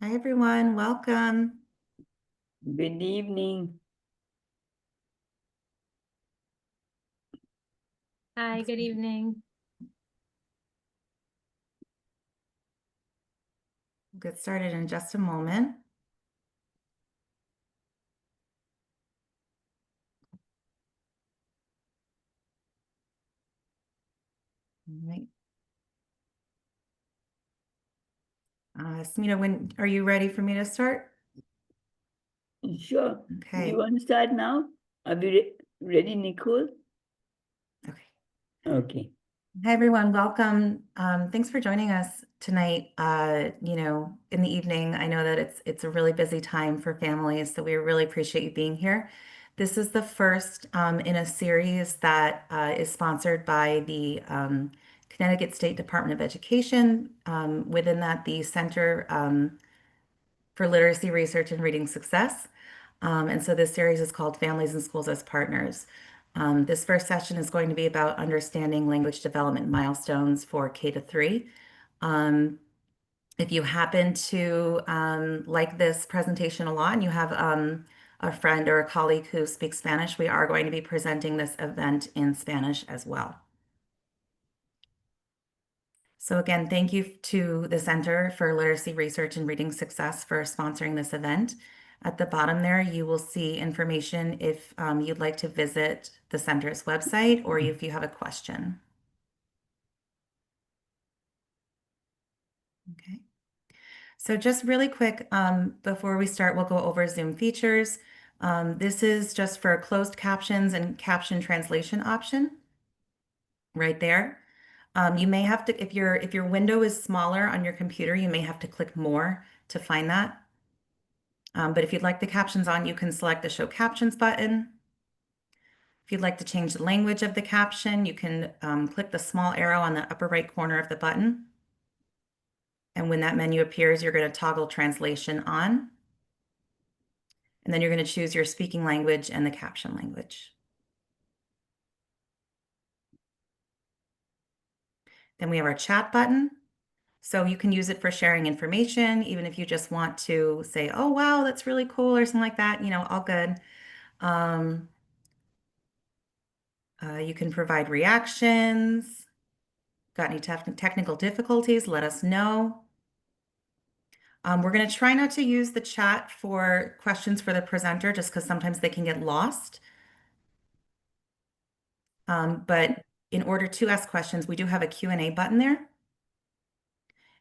Hi, everyone. Welcome. Good evening. Hi, good evening. We'll get started in just a moment. All right. Smita, when are you ready for me to start? Sure. Do you Okay. want to start now? Are we ready, Nicole? Okay. Okay. Hi, everyone. Welcome. Thanks for joining us tonight. In the evening. I know that it's a really busy time for families, so we really appreciate you being here. This is the first in a series that is sponsored by the Connecticut State Department of Education. Within that, the Center for Literacy Research and Reading Success. And so this series is called Families and Schools as Partners. This first session is going to be about understanding language development milestones for K-3. If you happen to like this presentation a lot and you have a friend or a colleague who speaks Spanish, we are going to be presenting this event in Spanish as well. So again, thank you to the Center for Literacy Research and Reading Success for sponsoring this event. At the bottom there, you will see information if you'd like to visit the center's website or if you have a question. Okay. So just really quick, before we start, we'll go over Zoom features. This is just for closed captions and caption translation option right there. You may have to, if your window is smaller on your computer, you may have to click more to find that. But if you'd like the captions on, you can select the Show Captions button. If you'd like to change the language of the caption, you can click the small arrow on the upper right corner of the button. And when that menu appears, you're going to toggle translation on. And then you're going to choose your speaking language and the caption language. Then we have our chat button. So you can use it for sharing information, even if you just want to say, oh, wow, that's really cool, or something like that, all good. You can provide reactions. Got any technical difficulties? Let us know. We're going to try not to use the chat for questions for the presenter just because sometimes they can get lost. But in order to ask questions, we do have a Q&A button there.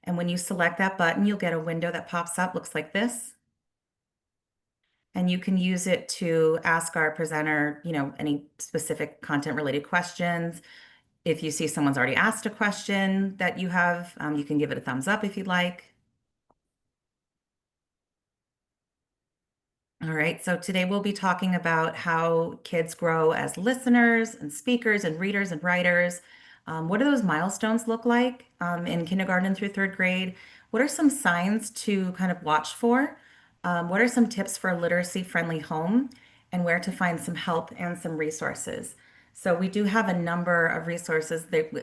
And when you select that button, you'll get a window that pops up, looks like this. And you can use it to ask our presenter, any specific content related questions. If you see someone's already asked a question that you have, you can give it a thumbs up if you'd like. All right, so today we'll be talking about how kids grow as listeners and speakers and readers and writers. What do those milestones look like in kindergarten through third grade? What are some signs to kind of watch for? What are some tips for a literacy-friendly home and where to find some help and some resources? So we do have a number of resources that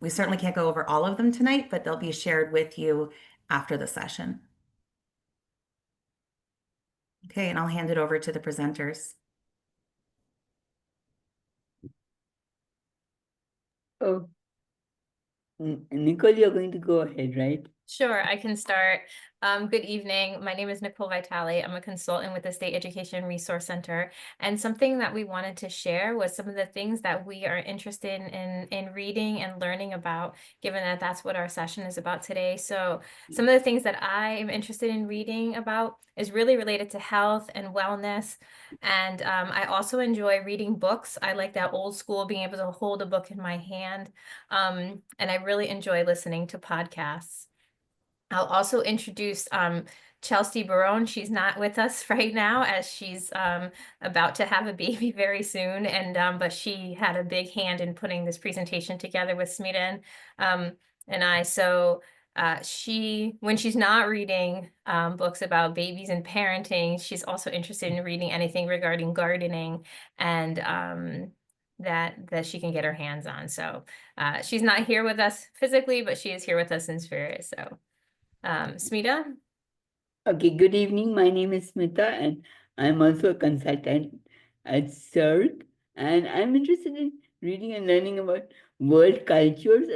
we certainly can't go over all of them tonight, but they'll be shared with you after the session. Okay, and I'll hand it over to the presenters. Oh, Nicole, you're going to go ahead, right? Sure, I can start. Good evening. My name is Nicole Vitale. I'm a consultant with the State Education Resource Center. And something that we wanted to share was some of the things that we are interested in reading and learning about, given that that's what our session is about today. So some of the things that I am interested in reading about is really related to health and wellness. And I also enjoy reading books. I like that old school, being able to hold a book in my hand. And I really enjoy listening to podcasts. I'll also introduce Chelsea Barone. She's not with us right now as she's about to have a baby very soon, and but she had a big hand in putting this presentation together with Smita and I. So when she's not reading books about babies and parenting, she's also interested in reading anything regarding gardening and that she can get her hands on. So she's not here with us physically, but she is here with us in spirit. So. Smita? Okay, good evening. My name is Smita, and I'm also a consultant at CERC. And I'm interested in reading and learning about world cultures,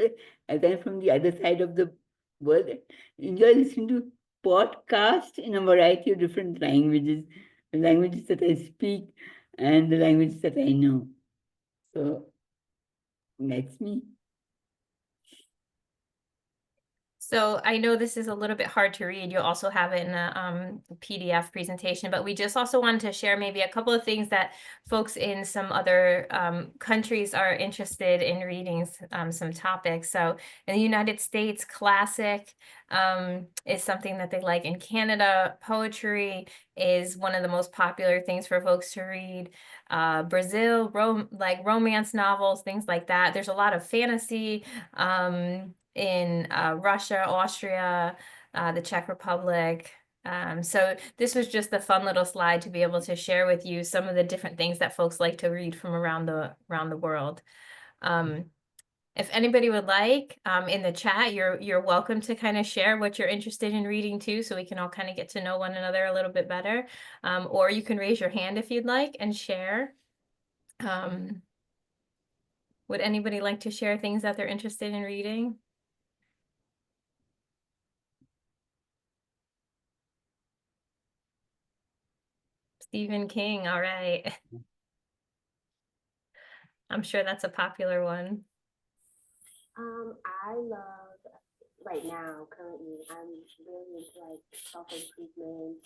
as I'm from the other side of the world. Enjoy listening to podcasts in a variety of different languages, the languages that I speak and the languages that I know. So that's me. So I know this is a little bit hard to read. You'll also have it in a PDF presentation, but we just also wanted to share maybe a couple of things that folks in some other countries are interested in reading, some topics. So in the United States, classic is something that they like. In Canada, poetry is one of the most popular things for folks to read. Brazil, like romance novels, things like that. There's a lot of fantasy. In Russia, Austria, the Czech Republic. So this was just a fun little slide to be able to share with you some of the different things that folks like to read from around the world. If anybody would like, in the chat, you're welcome to kind of share what you're interested in reading too, so we can all kind of get to know one another a little bit better. Or you can raise your hand if you'd like and share. Would anybody like to share things that they're interested in reading? Stephen King, all right. I'm sure that's a popular one. I love right now, currently, I'm really into like self-improvement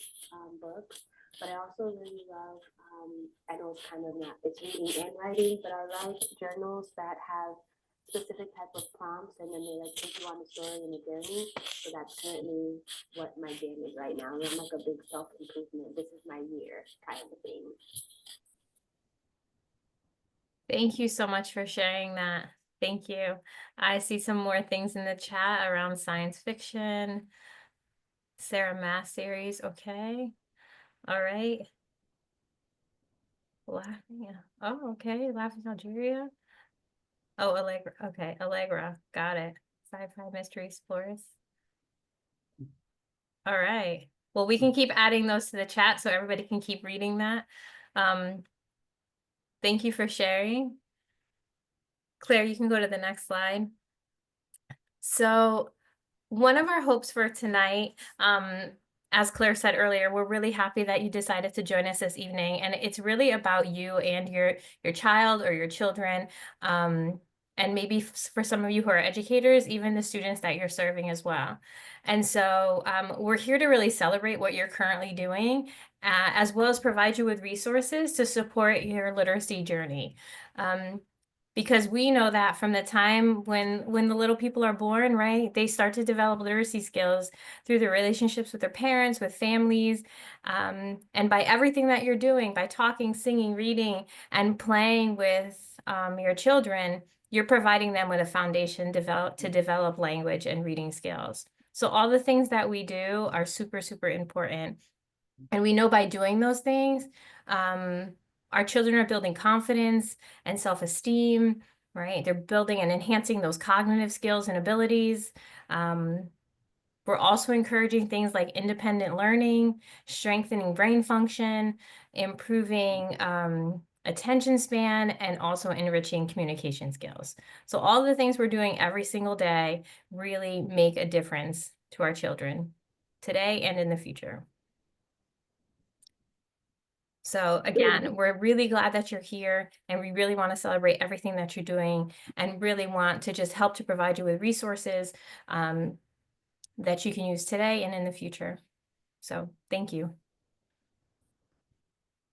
books, but I also really love, I know it's kind of not, it's reading and writing, but I like journals that have specific type of prompts and then they like take you on a story and a journey. So that's currently what my jam is right now. I'm like a big self-improvement, this is my year kind of a thing. Thank you so much for sharing that. Thank you. I see some more things in the chat around science fiction. Sarah Mass series, okay. All right. Laughing. Oh, okay. Laughing Algeria. Oh, Allegra. Okay, Allegra. Got it. Sci-fi mystery explorers. All right. Well, we can keep adding those to the chat so everybody can keep reading that. Thank you for sharing. Claire, you can go to the next slide. So one of our hopes for tonight, as Claire said earlier, we're really happy that you decided to join us this evening. And it's really about you and your child or your children. And maybe for some of you who are educators, even the students that you're serving as well. And so we're here to really celebrate what you're currently doing, as well as provide you with resources to support your literacy journey. Because we know that from the time when the little people are born, right, they start to develop literacy skills through their relationships with their parents, with families, and by everything that you're doing, by talking, singing, reading, and playing with your children, you're providing them with a foundation to develop language and reading skills. So all the things that we do are super, super important. And we know by doing those things, our children are building confidence and self-esteem, right? They're building and enhancing those cognitive skills and abilities. We're also encouraging things like independent learning, strengthening brain function, improving attention span, and also enriching communication skills. So all the things we're doing every single day really make a difference to our children today and in the future. So again, we're really glad that you're here, and we really want to celebrate everything that you're doing and really want to just help to provide you with resources that you can use today and in the future. So thank you.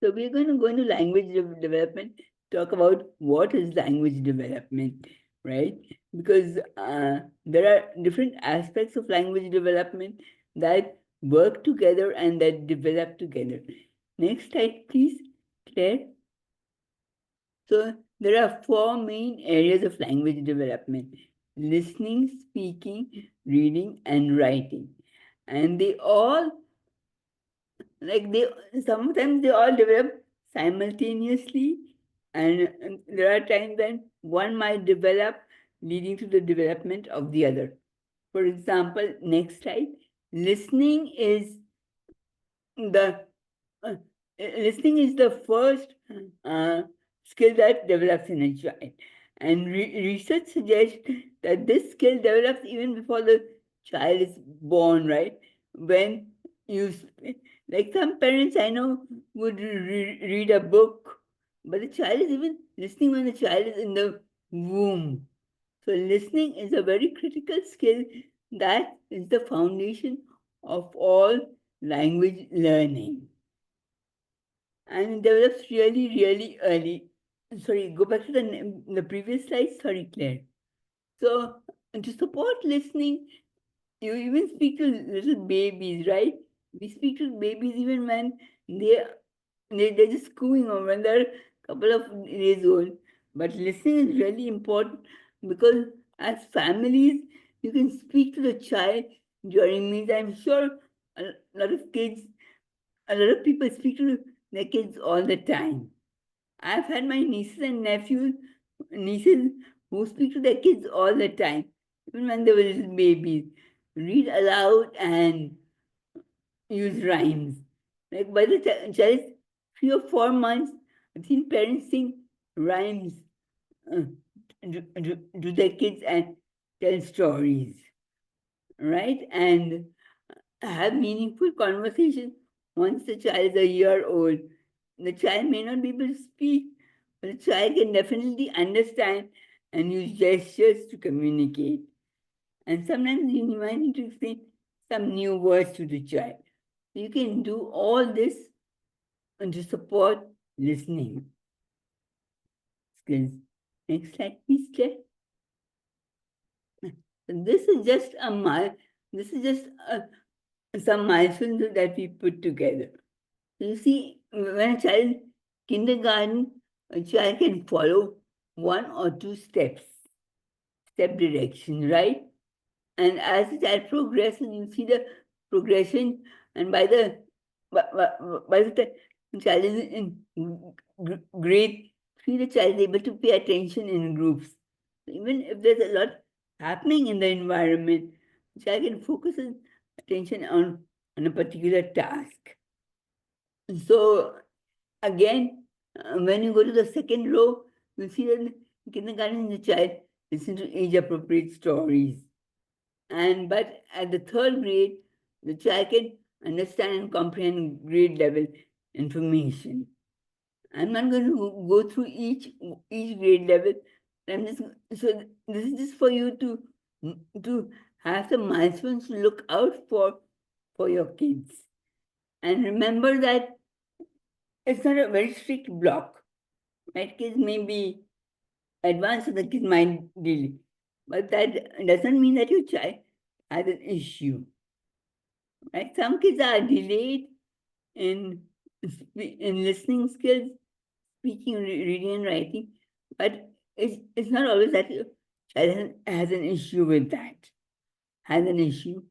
So we're going to go into language development, talk about what is language development, right? Because there are different aspects of language development that work together and that develop together. Next slide, please, Claire. So there are 4 main areas of language development: listening, speaking, reading, and writing. And they all, sometimes they all develop simultaneously, and there are times when one might develop leading to the development of the other. For example, next slide, listening is the listening is the first uh, skill that develops in a child. And research suggests that this skill develops even before the child is born, right? When you, like some parents I know would read a book, but the child is even listening when the child is in the womb. So, listening is a very critical skill that is the foundation of all language learning. And it develops really, really early. Sorry, go back to the previous slide. Sorry, Claire. So, to support listening, you even speak to little babies, right? We speak to babies even when they they're just cooing or when they're a couple of days old. But listening is really important because as families, you can speak to the child during meals. I'm sure a lot of kids, a lot of people speak to their kids all the time. I've had my nieces and nieces who speak to their kids all the time, even when they were little babies, read aloud and use rhymes. Like by the child is 3 or 4 months, I've seen parents sing rhymes uh, to their kids and tell stories, right? And have meaningful conversations once the child is a year old. The child may not be able to speak, but the child can definitely understand and use gestures to communicate. And sometimes you might need to explain some new words to the child. You can do all this to support listening skills. Next slide, please, Claire. This is just this is just some milestones that we put together. You see, when a child kindergarten, a child can follow 1 or 2 step direction, right? And as the child progresses, you see the progression, and by the time the child is in grade 3, the child is able to pay attention in groups. Even if there's a lot happening in the environment, the child can focus his attention on a particular task. So again, when you go to the second row, you see that in kindergarten the child listen to age-appropriate stories. And but at the third grade, the child can understand and comprehend grade level information. I'm not going to go through each grade level. I'm just so this is just for you to have some milestones to look out for your kids. And remember that it's not a very strict block. Right? Kids may be advanced, so the kids might delay. But that doesn't mean that your child has an issue. Right? Some kids are delayed in in listening skills, speaking, reading, and writing, but it's not always that your child has an issue with that. Has an issue.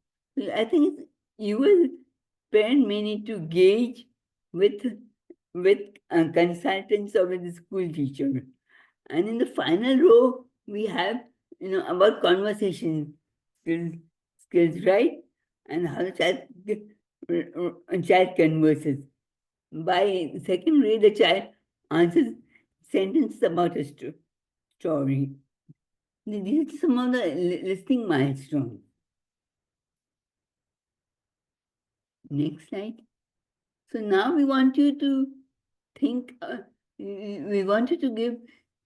I think you as parent may need to gauge with with consultants or with the school teacher. And in the final row, we have about conversation skills, right? And how the child converses. By second grade, the child answers sentences about a story. These are some of the listening milestones. Next slide. So now we want you to think, we want you to give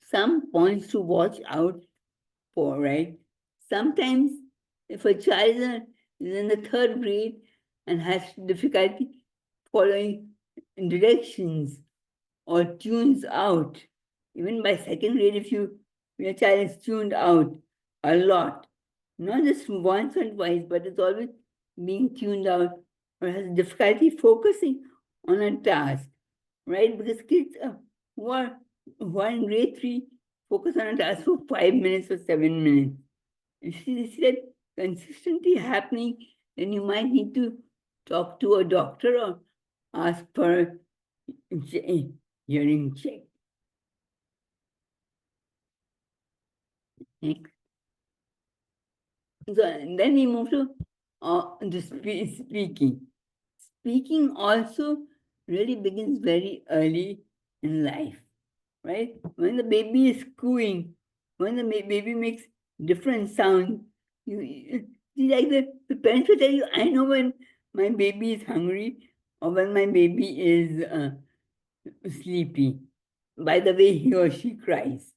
some points to watch out for, right? Sometimes if a child is in the third grade and has difficulty following directions or tunes out, even by second grade, if your child is tuned out a lot, not just once or twice, but it's always being tuned out or has difficulty focusing on a task, right? Because kids who are in grade 3 focus on a task for 5 minutes or 7 minutes. If you see that consistently happening, then you might need to talk to a doctor or ask for a hearing check. Next. So and then we move to speaking. speaking also really begins very early in life, right? When the baby is cooing, when the baby makes different sounds, like the parents will tell you, I know when my baby is hungry or when my baby is sleepy by the way he or she cries.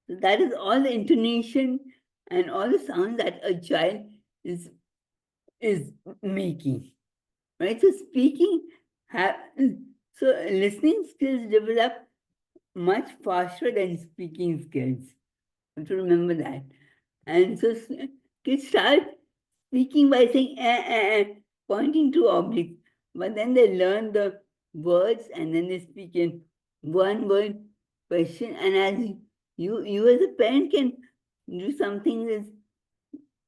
So that is all the intonation and all the sounds that a child is is making, right? So speaking, so listening skills develop much faster than speaking skills. You have to remember that. And so kids start speaking by saying pointing to objects, but then they learn the words and then they speak in one word question. And as you as a parent can do something is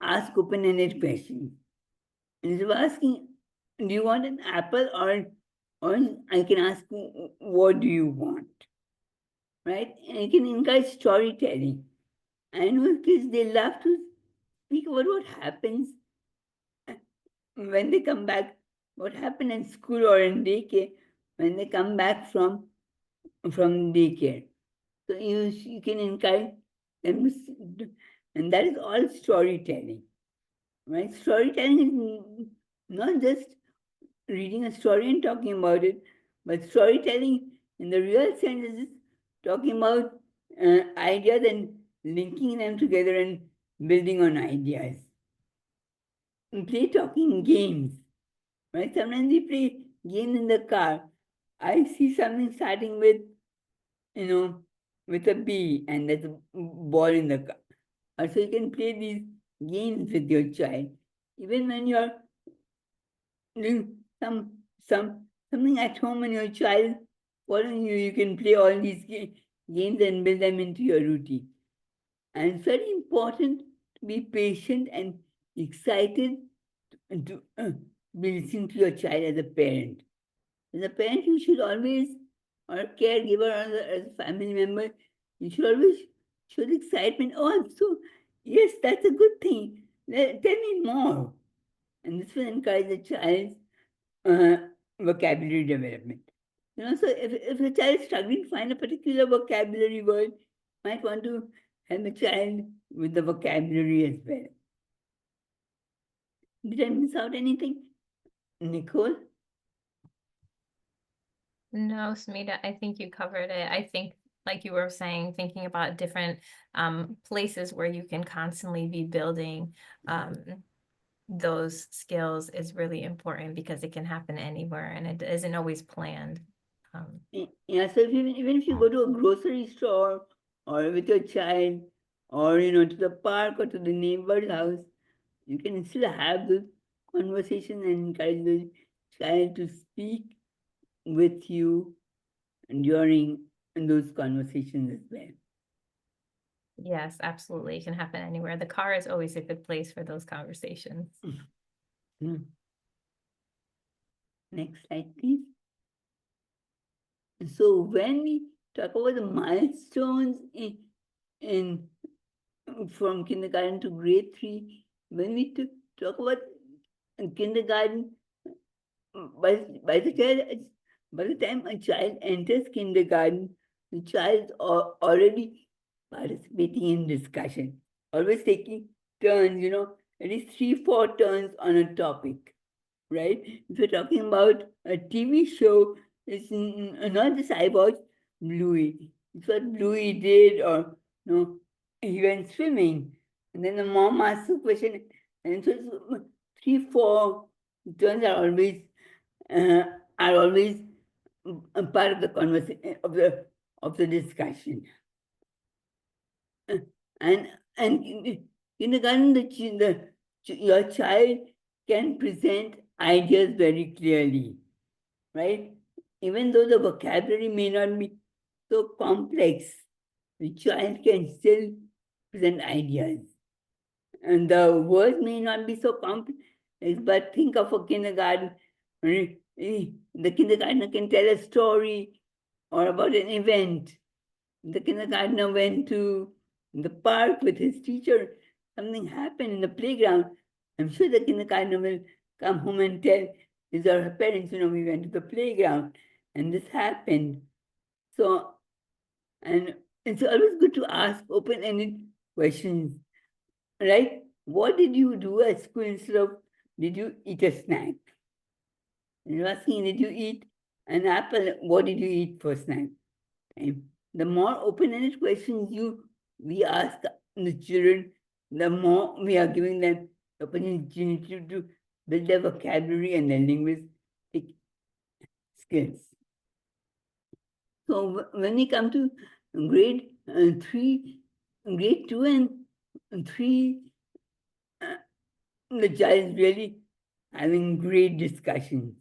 ask open-ended questions. Instead of asking, do you want an apple or I can ask what do you want? Right? And you can encourage storytelling. I know kids they love to speak about what happens when they come back, what happened in school or in daycare when they come back from daycare. So you can encourage them, and that is all storytelling, right? Storytelling is not just reading a story and talking about it, but storytelling in the real sense is talking about ideas and linking them together and building on ideas. And play talking games, right? Sometimes we play games in the car. I see something starting with, with a B and there's a ball in the car. So you can play these games with your child. Even when you're doing something at home and your child following you, you can play all these games and build them into your routine. And it's very important to be patient and excited to be listening to your child as a parent. As a parent, you should always, or a caregiver, or as a family member, you should always show the excitement. Oh, I'm so, yes, that's a good thing. Tell me more. And this will encourage the child's vocabulary development. So if a child is struggling to find a particular vocabulary word, might want to help the child with the vocabulary as well. Did I miss out anything? Nicole? No, Smita, I think you covered it. I think, like you were saying, thinking about different places where you can constantly be building those skills is really important because it can happen anywhere and it isn't always planned. Yeah, so even if you go to a grocery store or with your child or to the park or to the neighbor's house, you can still have this conversation and encourage the child to speak with you during those conversations as well. Yes, absolutely. It can happen anywhere. The car is always a good place for those conversations. Next slide, please. So when we talk about the milestones in from kindergarten to grade 3, when we talk about kindergarten, by the time a child enters kindergarten, the child is already participating in discussion, always taking turns, at least 3-4 turns on a topic, right? If you're talking about a TV show, it's not just I watched Bluey. It's what Bluey did, or he went swimming, and then the mom asks a question, and so 3-4 turns uh, are always a part of the conversation of the discussion. And kindergarten, your child can present ideas very clearly, right? Even though the vocabulary may not be so complex, the child can still present ideas. And the words may not be so complex, but think of a kindergarten. The kindergartner can tell a story or about an event. The kindergartner went to the park with his teacher. Something happened in the playground. I'm sure the kindergartner will come home and tell These are her parents, we went to the playground and this happened. So, and it's always good to ask open-ended questions, right? What did you do at school instead of did you eat a snack? And you're asking, did you eat an apple? What did you eat for snack? And the more open-ended questions we ask the children, the more we are giving them the opportunity to build their vocabulary and their linguistic skills. So when we come to grade 3, grade 2 and 3, the child is really having great discussions.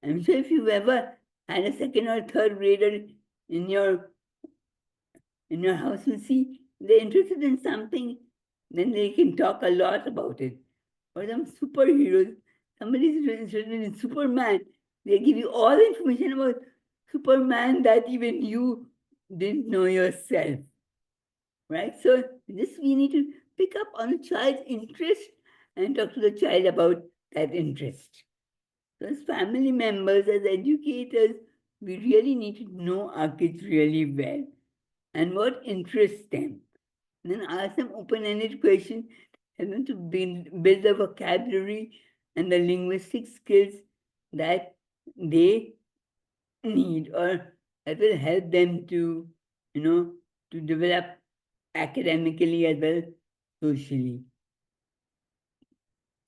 I'm sure if you've ever had a second or third grader in your house, you see they're interested in something, then they can talk a lot about it. Or some superheroes, somebody's interested in Superman, they give you all the information about Superman that even you didn't know yourself. Right? So this we need to pick up on a child's interest and talk to the child about that interest. So as family members, as educators, we really need to know our kids really well and what interests them. And then ask them open-ended questions, and then to build the vocabulary and the linguistic skills that they need or that will help them to, to develop academically as well socially.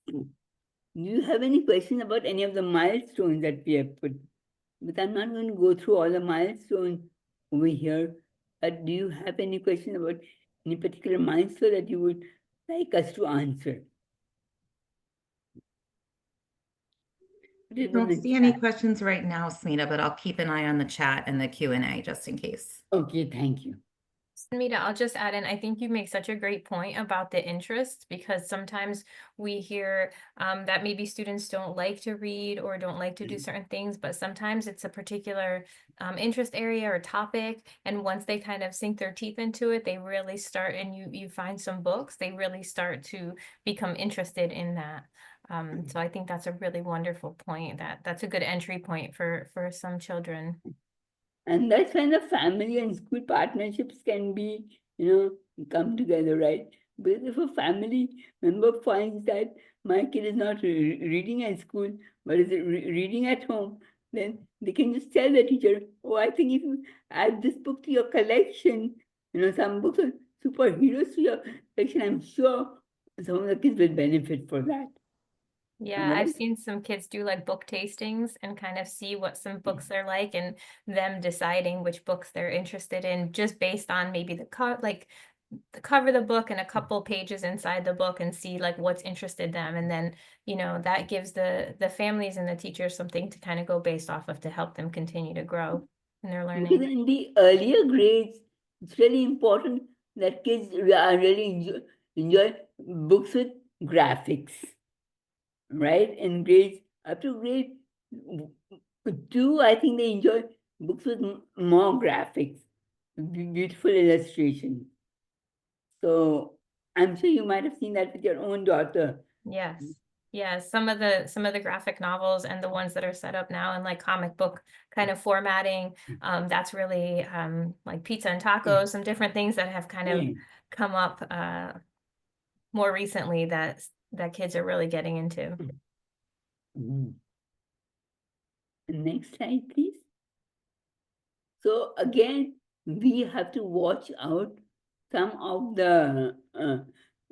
Do you have any questions about any of the milestones that we have put? But I'm not going to go through all the milestones over here. But do you have any question about any particular milestone that you would like us to answer? I don't see any questions right now, Smita, but I'll keep an eye on the chat and the Q&A just in case. Okay, thank you. Smita, I'll just add in, I think you make such a great point about the interest, because sometimes we hear that maybe students don't like to read or don't like to do certain things, but sometimes it's a particular interest area or topic. And once they kind of sink their teeth into it, they really start, and you find some books, they really start to become interested in that. So I think that's a really wonderful point. That's a good entry point for some children. And that's when the family and school partnerships can be, come together, right? Because if a family member finds that my kid is not reading at school, but is reading at home, then they can just tell the teacher, oh, I think if you add this book to your collection, some books on superheroes to your collection, I'm sure some of the kids will benefit for that. Yeah, I've seen some kids do like book tastings and kind of see what some books are like, and them deciding which books they're interested in just based on maybe the cover of the book and a couple pages inside the book, and see like what's interested them. And then, that gives the families and the teachers something to kind of go based off of to help them continue to grow in their Because learning. in the earlier grades, it's really important that kids are really enjoy books with graphics, right? In grades up to grade 2, I think they enjoy books with more graphics, beautiful illustrations. So I'm sure you might have seen that with your own daughter. Yes. Yeah, some of the graphic novels and the ones that are set up now in like comic book kind of formatting, that's really like pizza and tacos, some different things that have kind of come up more recently that kids are really getting into. Next slide, please. So again, we have to watch out some of the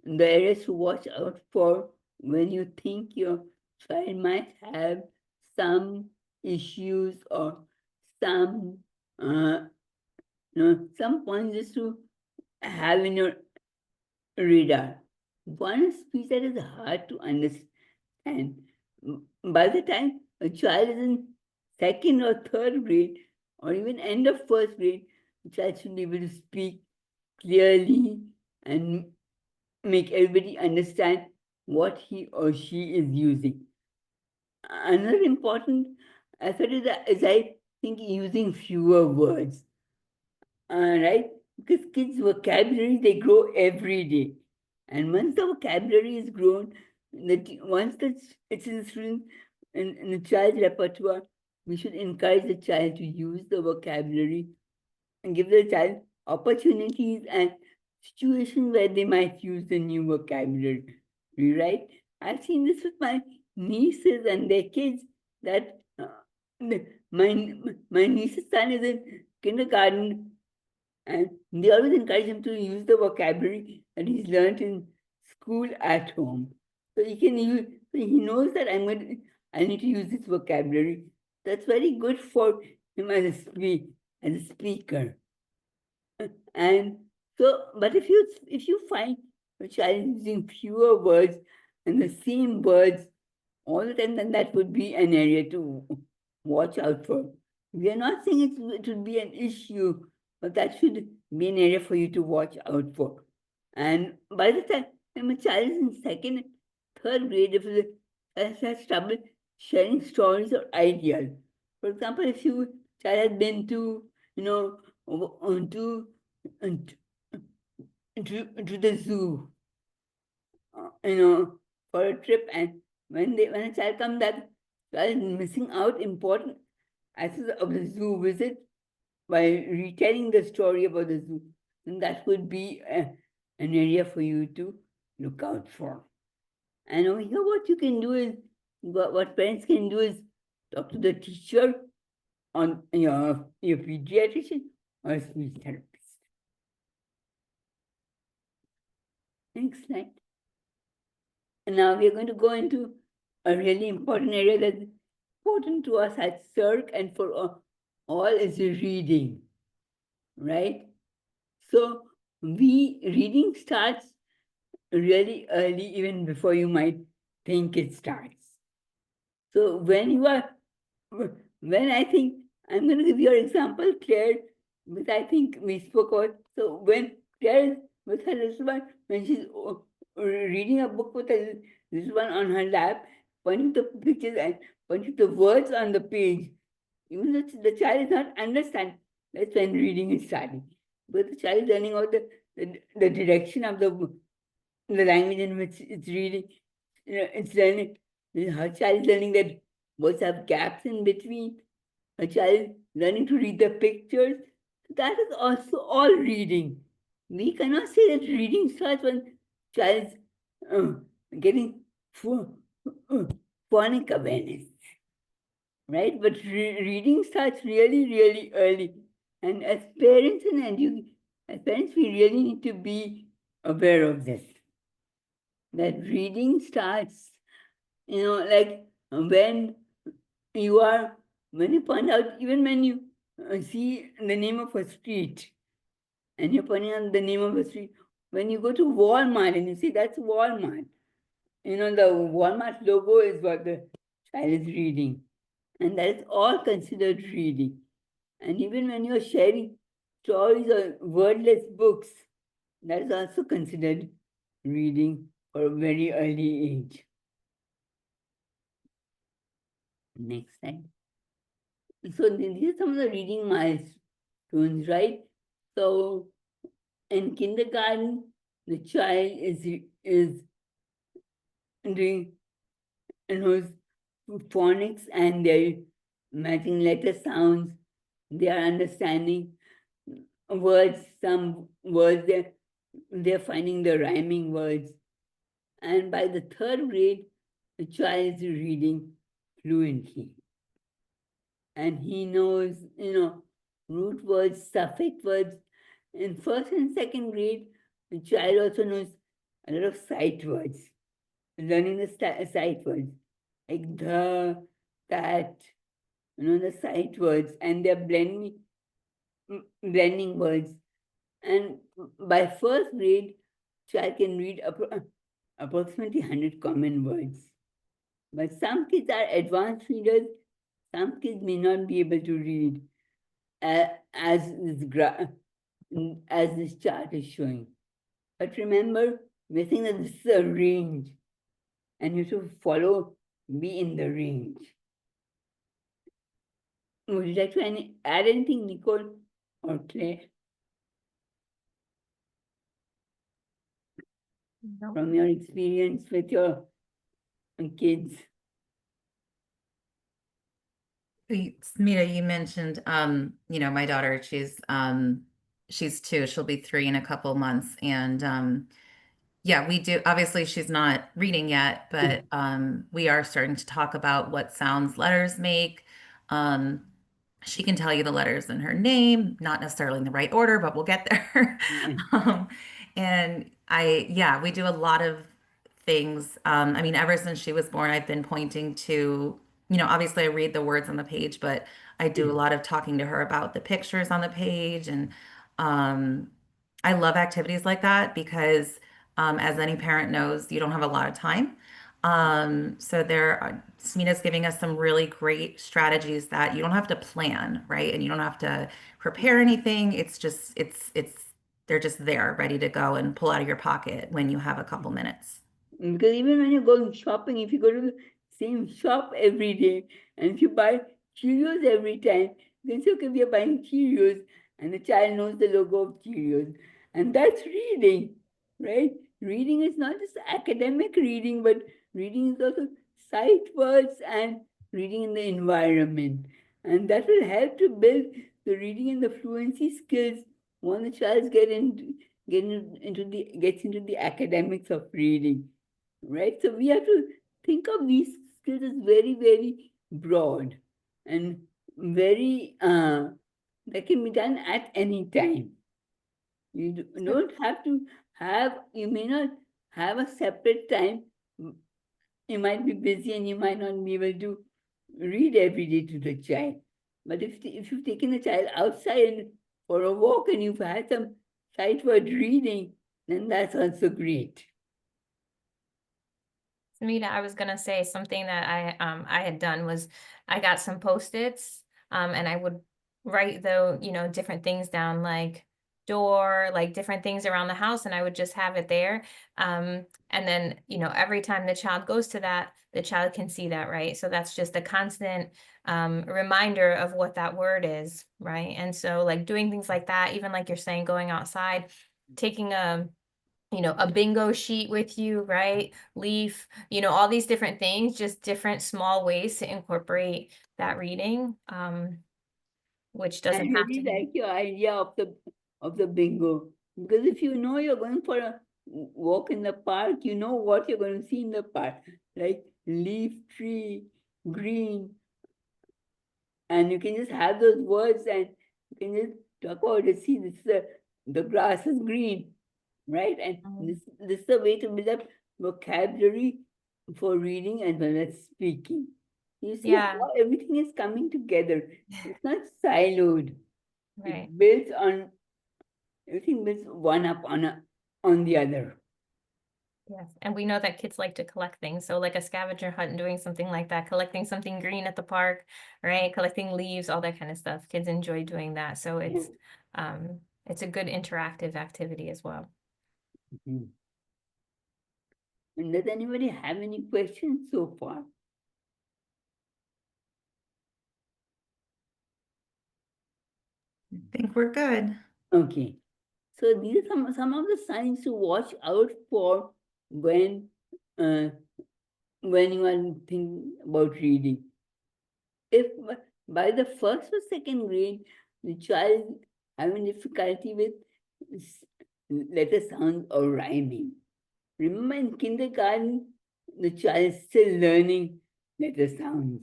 areas to watch out for when you think your child might have some issues or some some points just to have in your radar. One speech that is hard to understand. By the time a child is in second or third grade, or even end of first grade, the child should be able to speak clearly and make everybody understand what he or she is using. Another important aspect is I think using fewer words. Right? Because kids' vocabulary, they grow every day. And once the vocabulary is grown, once it's in student in the child's repertoire, we should encourage the child to use the vocabulary and give the child opportunities and situations where they might use the new vocabulary, right? I've seen this with my nieces and their kids that my niece's son is in kindergarten, and they always encourage him to use the vocabulary that he's learned in school at home. So he can use, so he knows that I need to use this vocabulary. That's very good for him as a speaker. And so, but if you find a child using fewer words and the same words all the time, then that would be an area to watch out for. We are not saying it would be an issue, but that should be an area for you to watch out for. And by the time a child is in second, third grade, if the child has trouble sharing stories or ideas. For example, if you child has been to, to the zoo, for a trip, and when a child comes back, child is missing out important aspects of the zoo visit by retelling the story about the zoo, then that would be an area for you to look out for. And over here, what you can do is, what parents can do is talk to the teacher on your pediatrician or speech therapist. Next slide. And now we are going to go into a really important area that's important to us at CERC and for all is reading, right? So reading starts really early, even before you might think it starts. So when I think, I'm going to give you an example, Claire, which I think we spoke about. So when Claire is with her little one, when she's reading a book with her little one on her lap, pointing to pictures and pointing to words on the page, even though the child is not understand, that's when reading is starting. But the child is learning out the direction of the language in which it's reading. It's learning. Her child is learning that words have gaps in between. A child learning to read the pictures. That is also all reading. We cannot say that reading starts when child's getting phonic awareness, right? But reading starts really, really early. And as parents as parents, we really need to be aware of this. That reading starts, like when you point out, even when you see the name of a street, and you're pointing out the name of a street, when you go to Walmart and you see that's Walmart, the Walmart logo is what the child is reading. And that is all considered reading. And even when you're sharing stories or wordless books, that is also considered reading for a very early age. Next slide. So these are some of the reading milestones, right? So in kindergarten, the child is doing phonics, and they're matching letter sounds. They are understanding words. Some words they're finding the rhyming words. And by the third grade, the child is reading fluently. And he knows, root words, suffix words. In first and second grade, the child also knows a lot of sight words, learning the sight words, like the, that, the sight words, and they're blending words. And by first grade, child can read approximately 100 common words. But some kids are advanced readers. Some kids may not be able to read as this chart is showing. But remember, we're saying that this is a range, and you should be in the range. Would you like to add anything, Nicole or Claire? No. From your experience with your kids? Smita, you mentioned, my daughter, she's 2, she'll be 3 in a couple months. And, yeah, we do. Obviously, she's not reading yet, but, we are starting to talk about what sounds letters make. Um, she can tell you the letters in her name, not necessarily in the right order, but we'll get there. Um, and yeah, we do a lot of things. I mean, ever since she was born, I've been pointing to, obviously I read the words on the page, but I do a lot of talking to her about the pictures on the page. And um, I love activities like that because, as any parent knows, you don't have a lot of time. So Smina's giving us some really great strategies that you don't have to plan, right? And you don't have to prepare anything. They're just there, ready to go and pull out of your pocket when you have a couple minutes. Because even when you're going shopping, if you go to the same shop every day and if you buy Cheerios every time, you can say, okay, we are buying Cheerios, and the child knows the logo of Cheerios. And that's reading, right? Reading is not just academic reading, but reading is also sight words and reading in the environment. And that will help to build the reading and the fluency skills when the child gets into the academics of reading, right? So we have to think of these skills as very, very broad and very that can be done at any time. Don't have to you may not have a separate time. You might be busy and you might not be able to read every day to the child. But if you've taken the child outside for a walk and you've had some sight word reading, then that's also great. Samita, I was gonna say something that I had done was I got some Post-its, and I would write different things down, like door, like different things around the house, and I would just have it there. And then, every time the child goes to that, the child can see that, right? So that's just a constant reminder of what that word is, right? And so like doing things like that, even like you're saying, going outside, taking a bingo sheet with you, right? Leaf, all these different things, just different small ways to incorporate that reading, which I doesn't have really to be. like your idea of the bingo, because if you know you're going for a walk in the park, you know what you're going to see in the park, like leaf, tree, green, and you can just have those words and you can just talk about it. See, the grass is green, right? And this is a way to build up vocabulary for reading as well as speaking. You see Yeah, how everything is coming together. It's not siloed. right. It builds on everything builds one up on the other. Yes. And we know that kids like to collect things. So like a scavenger hunt and doing something like that, collecting something green at the park, right? Collecting leaves, all that kind of stuff. Kids enjoy doing that. So it's a good interactive activity as well. Mhm. And does anybody have any questions so far? I think we're good. Okay. So these are some of the signs to watch out for when uh, you are thinking about reading. If by the first or second grade, the child having difficulty with letter sounds or rhyming. Remember in kindergarten, the child is still learning letter sounds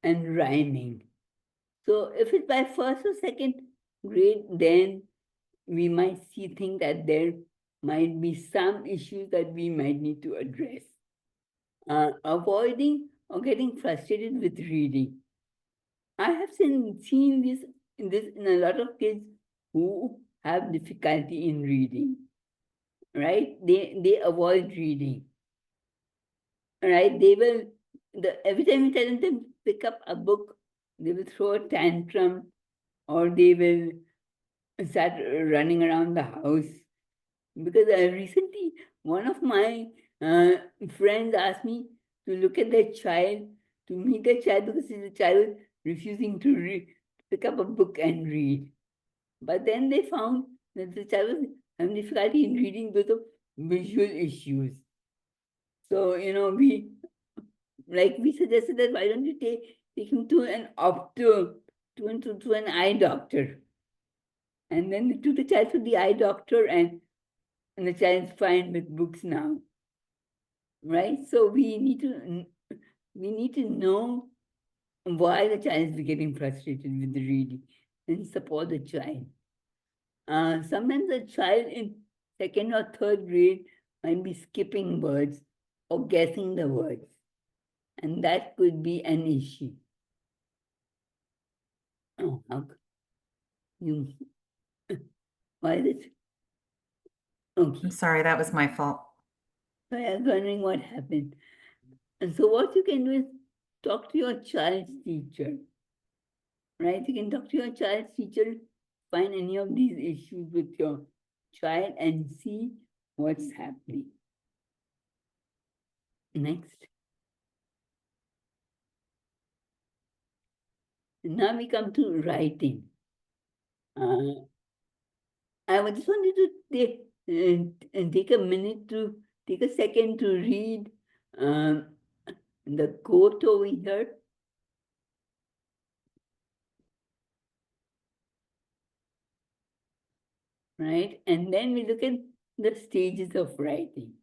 and rhyming. So if it's by first or second grade, then we might think that there might be some issues that we might need to address. Avoiding or getting frustrated with reading. I have seen this in a lot of kids who have difficulty in reading, right? They avoid reading, right? Every time you tell them to pick up a book, they will throw a tantrum or they will start running around the house. Because recently, one of my friends asked me to look at their child, to meet their child, because the child was refusing to pick up a book and read. But then they found that the child was having difficulty in reading because of visual issues. So, we suggested that why don't you take him to an to an eye doctor. And then they took the child to the eye doctor, and the child's fine with books now. Right? So we need to know why the child is getting frustrated with the reading and support the child. Sometimes a child in second or third grade might be skipping words or guessing the words, and that could be an issue. Oh, how you? Why is it? Okay, I'm sorry, that was my fault. so I was wondering what happened. And so what you can do is talk to your child's teacher, right? You can talk to your child's teacher, find any of these issues with your child and see what's happening. Next. Now we come to writing. I just wanted to take a minute to take a second to read the quote over here. Right? And then we look at the stages of writing.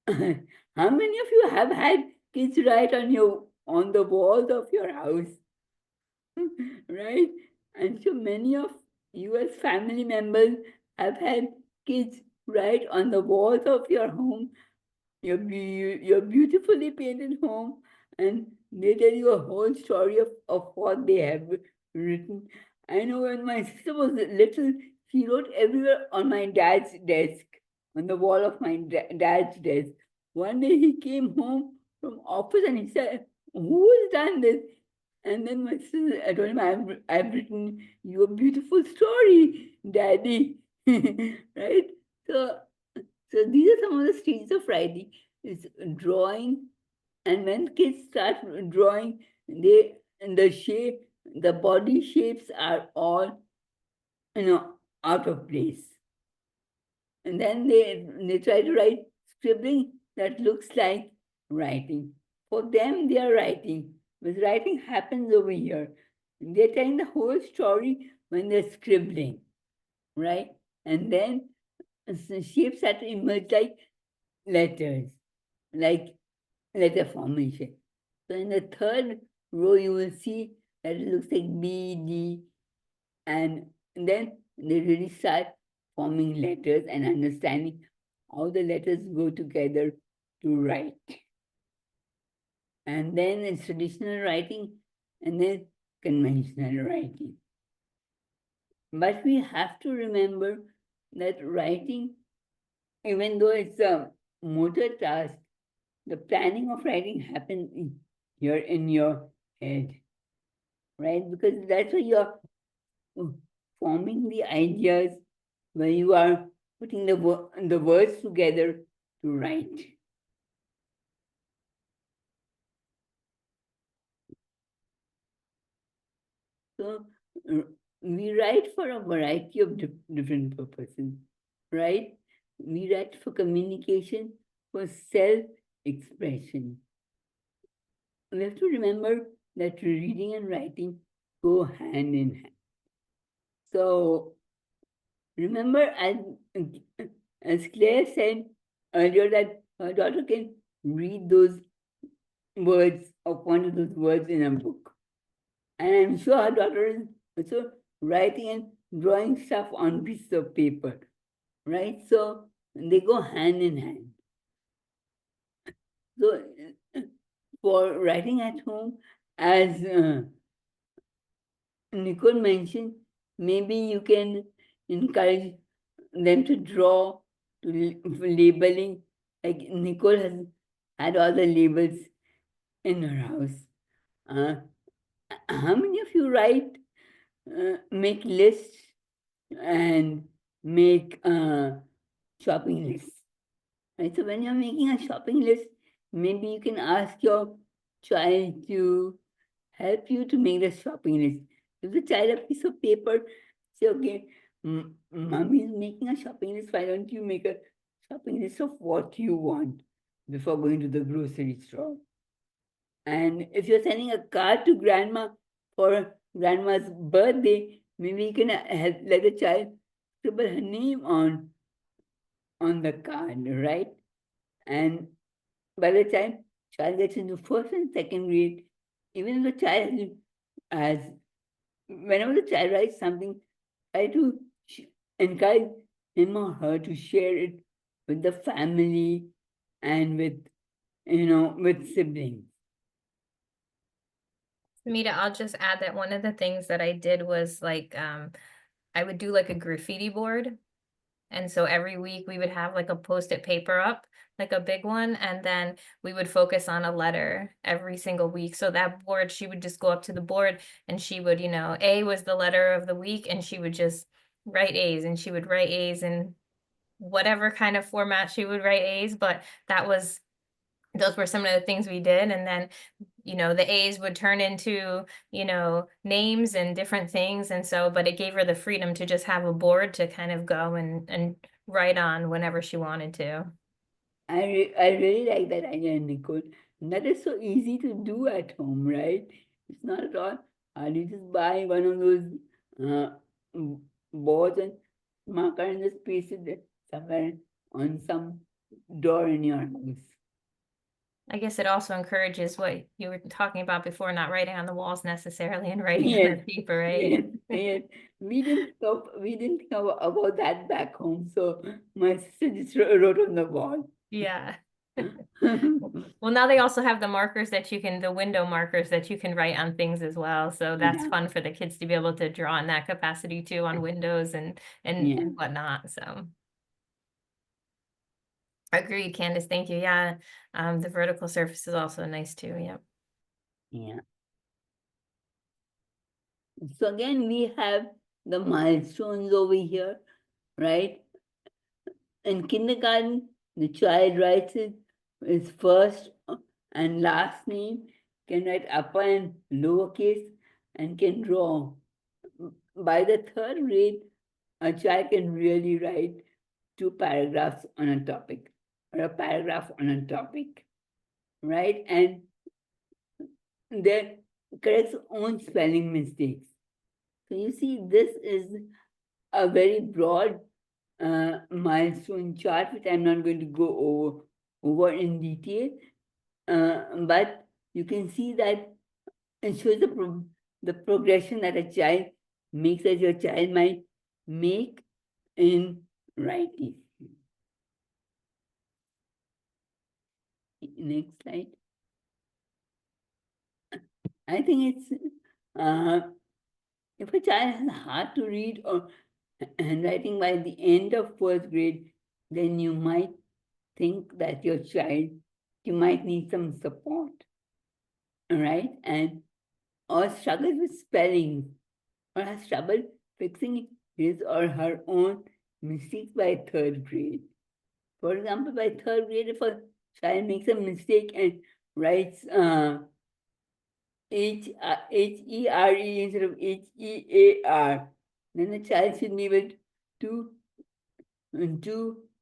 How many of you have had kids write on the walls of your house? Right? And so many of you as family members have had kids write on the walls of your home, your beautifully painted home, and they tell you a whole story of what they have written. I know when my sister was little, she wrote everywhere on my dad's desk, on the wall of my dad's desk. One day he came home from office and he said, "Who has done this?" And then my sister, I told him, I've written you a beautiful story, Daddy. Right? So these are some of the stages of writing. It's drawing, and when kids start drawing, the body shapes are all out of place. And then they try to write scribbling that looks like writing. For them, they are writing, but writing happens over here. They're telling the whole story when they're scribbling, right? And then shapes that emerge like letters, like letter formation. So in the third row, you will see that it looks like B, D, and then they really start forming letters and understanding how the letters go together to write. And then it's traditional writing and then conventional writing. But we have to remember that writing, even though it's a motor task, the planning of writing happens here in your head, right? Because that's where you're forming the ideas, where you are putting the words together to write. So we write for a variety of different purposes, right? We write for communication, for self-expression. We have to remember that reading and writing go hand in hand. So remember, as Claire said earlier, that her daughter can read those words or point to those words in a book. And I'm sure her daughter is also writing and drawing stuff on pieces of paper, right? So they go hand in hand. So for writing at home, as Nicole mentioned, maybe you can encourage them to draw, for labeling. Like Nicole has had all the labels in her house. How many of you make lists and make shopping lists? Right? So when you're making a shopping list, maybe you can ask your child to help you to make the shopping list. Give the child a piece of paper, say, okay, mommy is making a shopping list. Why don't you make a shopping list of what you want before going to the grocery store? And if you're sending a card to grandma for grandma's birthday, maybe you can let the child scribble her name on the card, right? And by the time child gets into first and second grade, even if the child has, whenever the child writes something, try to encourage him or her to share it with the family and with siblings. Samita, I'll just add that one of the things that I did was like I would do like a graffiti board. And so every week we would have like a post-it paper up, like a big one, and then we would focus on a letter every single week. So that board, she would just go up to the board and she would, A was the letter of the week, and she would just write A's, and she would write A's in whatever kind of format she would write A's, but those were some of the things we did. And then the A's would turn into, names and different things. And so, but it gave her the freedom to just have a board to kind of go and write on whenever she wanted to. I really like that idea, Nicole. And that is so easy to do at home, right? It's not at all hard. You just buy one of those uh, boards and marker and just paste it somewhere on some door in your house. I guess it also encourages what you were talking about before, not writing on the walls necessarily and writing on Yes, the paper, right? yes, yes. We didn't think about that back home. So my sister just wrote on the wall. Yeah. Well, now they also have the window markers that you can write on things as well. So that's Yeah, fun for the kids to be able to draw in that capacity too on windows and yeah. whatnot. So agreed, Candace. Thank you. Yeah. The vertical surface is also nice too. Yep. Yeah. So again, we have the milestones over here, right? In kindergarten, the child writes his first and last name, can write upper and lowercase, and can draw. By the third grade, a child can really write 2 paragraphs on a topic or a paragraph on a topic, right? And then corrects own spelling mistakes. So you see, this is a very broad milestone chart, which I'm not going to go over in detail, but you can see that it shows the progression that a child makes as your child might make in writing. Next slide. I think it's if a child has hard to read or handwriting by the end of first grade, then you might think that you might need some support, right? And or struggles with spelling or has trouble fixing his or her own mistakes by third grade. For example, by third grade, if a child makes a mistake and writes H-E-R-E instead of H-E-A-R, then the child should be able to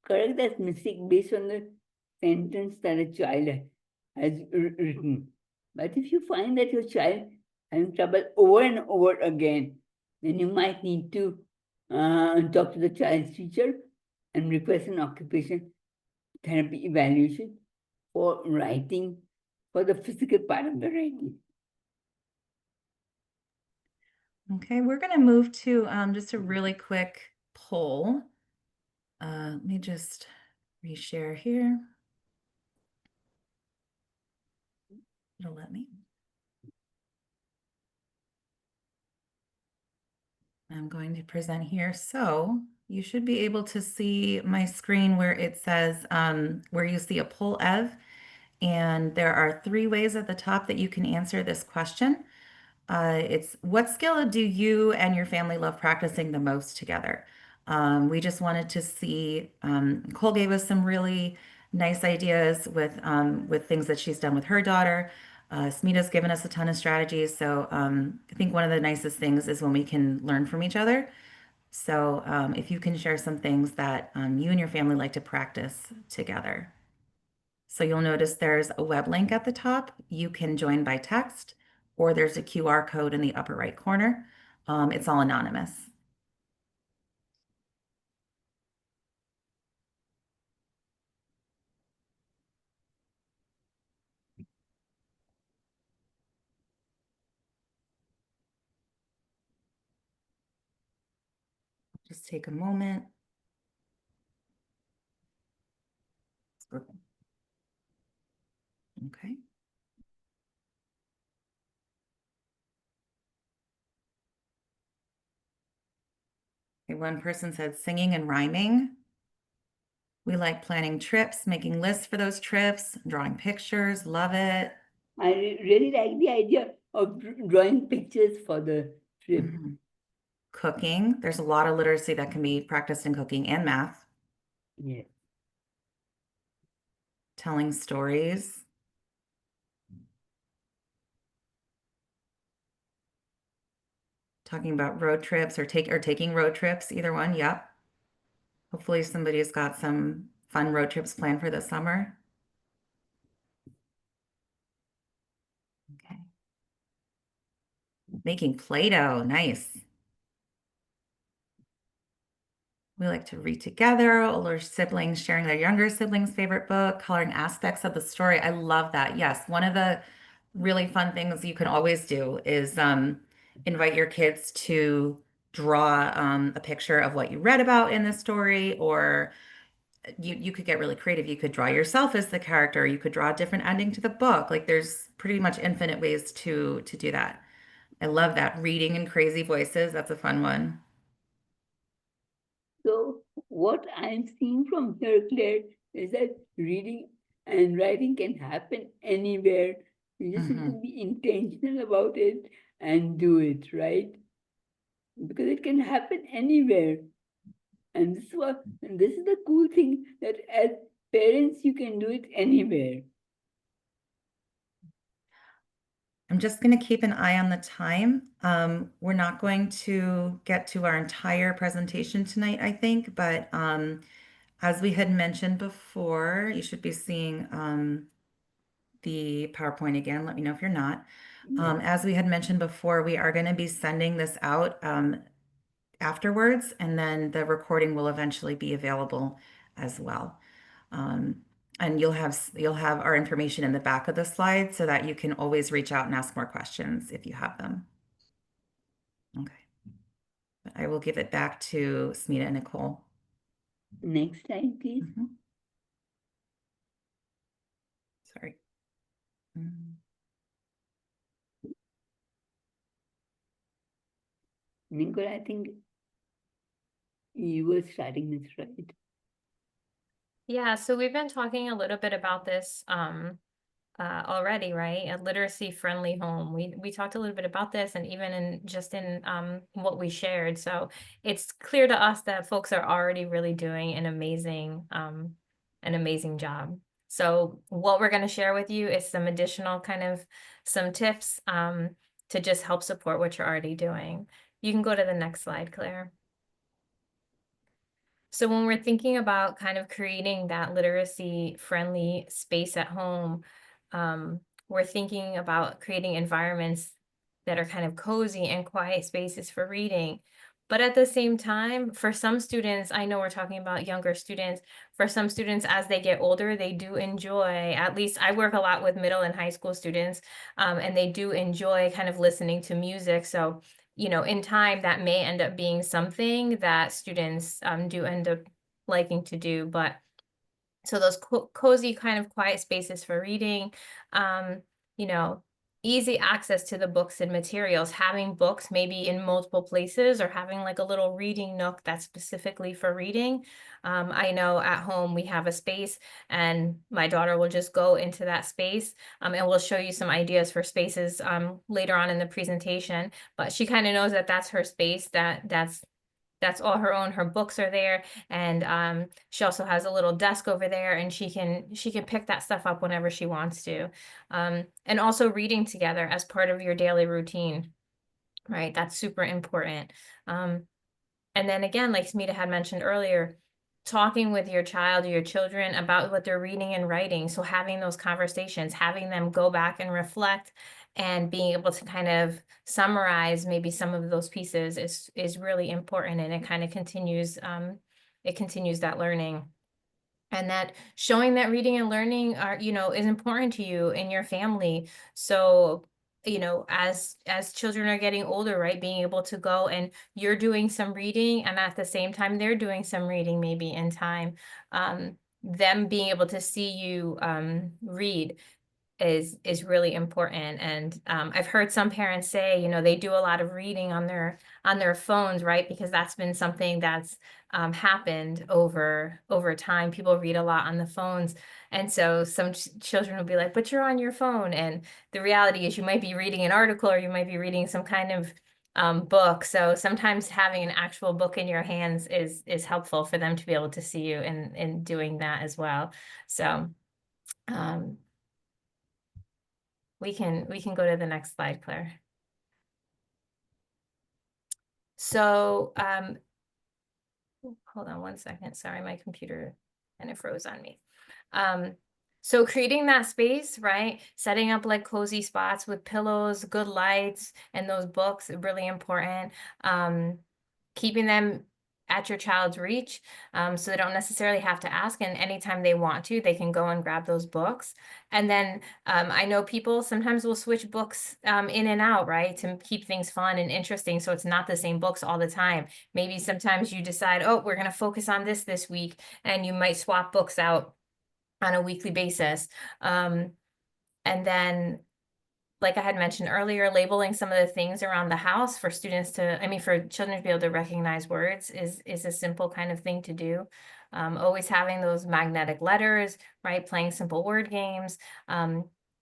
correct that mistake based on the sentence that a child has written. But if you find that your child having trouble over and over again, then you might need to talk to the child's teacher and request an occupation therapy evaluation for writing, for the physical part of the writing. Okay, we're going to move to just a really quick poll. Let me just reshare here. It'll let me. I'm going to present here. So you should be able to see my screen where it says, where you see a poll Ev, and there are 3 ways at the top that you can answer this question. It's what skill do you and your family love practicing the most together? We just wanted to see, Nicole gave us some really nice ideas with things that she's done with her daughter. Smita's given us a ton of strategies. So I think one of the nicest things is when we can learn from each other. So if you can share some things that you and your family like to practice together. So you'll notice there's a web link at the top. You can join by text, or there's a QR code in the upper right corner. It's all anonymous. Just take a moment. Okay. Okay, one person said singing and rhyming. We like planning trips, making lists for those trips, drawing pictures, love it. I really like the idea of drawing pictures for the trip. Mhm. Cooking, there's a lot of literacy that can be practiced in cooking and math. Yeah. Telling stories. Talking about road trips or taking road trips, either one, yep. Hopefully somebody's got some fun road trips planned for the summer. Okay. Making Play-Doh, nice. We like to read together, older siblings sharing their younger siblings' favorite book, coloring aspects of the story. I love that. Yes, one of the really fun things you can always do is invite your kids to draw a picture of what you read about in the story, or you could get really creative. You could draw yourself as the character. You could draw a different ending to the book. Like there's pretty much infinite ways to do that. I love that. Reading in crazy voices. That's a fun one. So what I'm seeing from here, Claire, is that reading and writing can happen anywhere. You just have to be intentional about it and do it, right? Because it can happen anywhere. And this is the cool thing, that as parents you can do it anywhere. I'm just going to keep an eye on the time. We're not going to get to our entire presentation tonight, I think, but as we had mentioned before, you should be seeing the PowerPoint again. Let me know if you're not. As we had mentioned before, we are going to be sending this out afterwards, and then the recording will eventually be available as well. And you'll have our information in the back of the slide so that you can always reach out and ask more questions if you have them. Okay. But I will give it back to Smita and Nicole. Next slide, please. Sorry. Nicole, I think you were starting this, right? Yeah, so we've been talking a little bit about this already, right? A literacy friendly home. We talked a little bit about this, and even in what we shared. So it's clear to us that folks are already really doing an amazing job. So what we're going to share with you is some additional some tips to just help support what you're already doing. You can go to the next slide, Claire. So when we're thinking about kind of creating that literacy friendly space at home, we're thinking about creating environments that are kind of cozy and quiet spaces for reading. But at the same time, for some students, I know we're talking about younger students, for some students as they get older, they do enjoy, at least I work a lot with middle and high school students, and they do enjoy kind of listening to music. So in time, that may end up being something that students do end up liking to do. But so those cozy kind of quiet spaces for reading, you know, easy access to the books and materials, having books maybe in multiple places, or having like a little reading nook that's specifically for reading. I know at home we have a space, and my daughter will just go into that space, and we'll show you some ideas for spaces later on in the presentation. But she kind of knows that that's her space, that's all her own. Her books are there, and she also has a little desk over there, and she can pick that stuff up whenever she wants to. And also reading together as part of your daily routine, right? That's super important. And then again, like Smita had mentioned earlier, talking with your child or your children about what they're reading and writing. So having those conversations, having them go back and reflect and being able to kind of summarize maybe some of those pieces is really important, and it kind of continues that learning. And that showing that reading and learning are, is important to you in your family. So, as children are getting older, right, being able to go and you're doing some reading and at the same time they're doing some reading maybe in time, them being able to see you read is really important. And I've heard some parents say, they do a lot of reading on their phones, right? Because that's been something that's happened over time. People read a lot on the phones. And so some children will be like, but you're on your phone. And the reality is you might be reading an article or you might be reading some kind of book. So sometimes having an actual book in your hands is helpful for them to be able to see you in doing that as well. So we can go to the next slide, Claire. So hold on one second. Sorry, my computer kind of froze on me. So creating that space, right? Setting up like cozy spots with pillows, good lights, and those books, really important. Keeping them at your child's reach, so they don't necessarily have to ask, and anytime they want to, they can go and grab those books. And then I know people sometimes will switch books in and out, right, to keep things fun and interesting, so it's not the same books all the time. Maybe sometimes you decide, oh, we're going to focus on this week, and you might swap books out on a weekly basis. And then, like I had mentioned earlier, labeling some of the things around the house for students for children to be able to recognize words is a simple kind of thing to do. Always having those magnetic letters, right? Playing simple word games,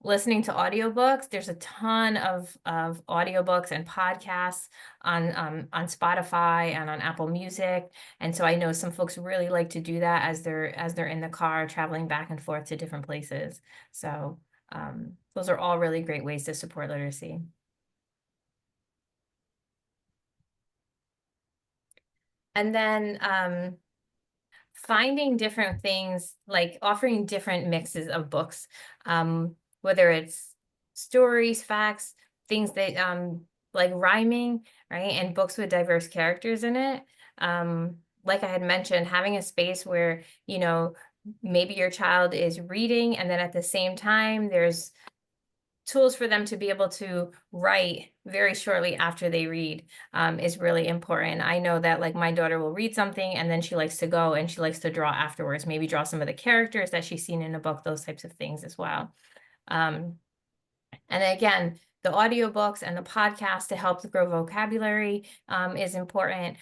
listening to audiobooks. There's a ton of audiobooks and podcasts on Spotify and on Apple Music. And so I know some folks really like to do that as they're in the car traveling back and forth to different places. So those are all really great ways to support literacy. And then finding different things, like offering different mixes of books, whether it's stories, facts, things that like rhyming, right? And books with diverse characters in it. Like I had mentioned, having a space where, maybe your child is reading, and then at the same time, there's tools for them to be able to write very shortly after they read is really important. I know that like my daughter will read something and then she likes to go and she likes to draw afterwards, maybe draw some of the characters that she's seen in a book, those types of things as well. And again, the audiobooks and the podcast to help grow vocabulary is important.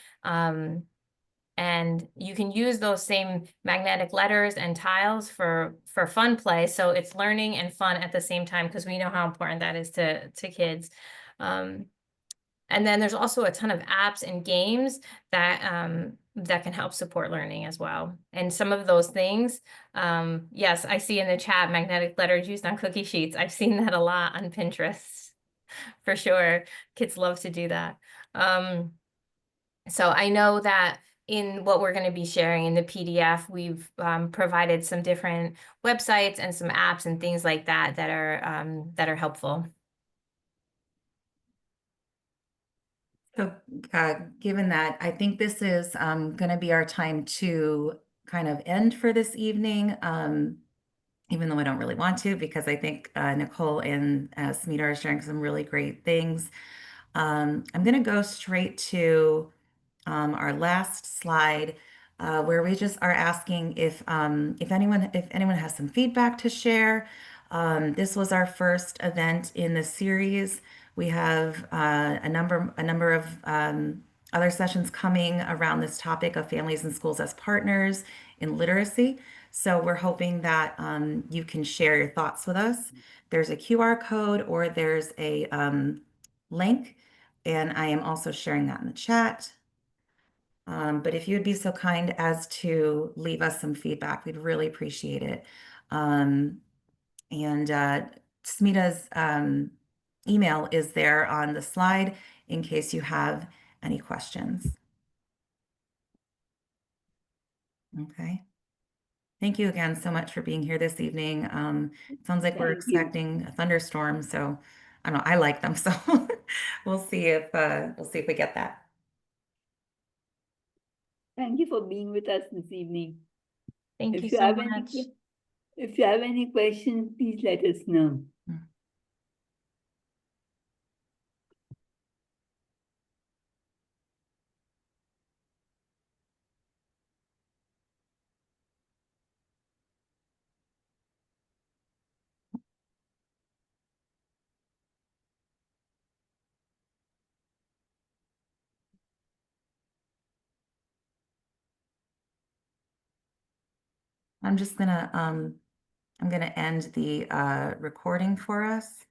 And you can use those same magnetic letters and tiles for fun play. So it's learning and fun at the same time, because we know how important that is to kids. And then there's also a ton of apps and games that that can help support learning as well. And some of those things, yes, I see in the chat, magnetic letters used on cookie sheets. I've seen that a lot on Pinterest, for sure. Kids love to do that. So I know that in what we're going to be sharing in the PDF, we've provided some different websites and some apps and things like that that are helpful. So given that, I think this is going to be our time to kind of end for this evening, even though I don't really want to, because I think Nicole and Smita are sharing some really great things. I'm going to go straight to our last slide, where we just are asking if anyone has some feedback to share. This was our first event in the series. We have a number of other sessions coming around this topic of families and schools as partners in literacy. So we're hoping that you can share your thoughts with us. There's a QR code or there's a link, and I am also sharing that in the chat. But if you would be so kind as to leave us some feedback, we'd really appreciate it. And Smita's email is there on the slide in case you have any questions. Okay. Thank you again so much for being here this evening. It sounds like we're Thank you. expecting a thunderstorm, so I don't know, I like them, so we'll see if we get that. Thank you for being with us this evening. Thank If you you so have much. if you have any questions, please let us know. I'm gonna end the recording for us.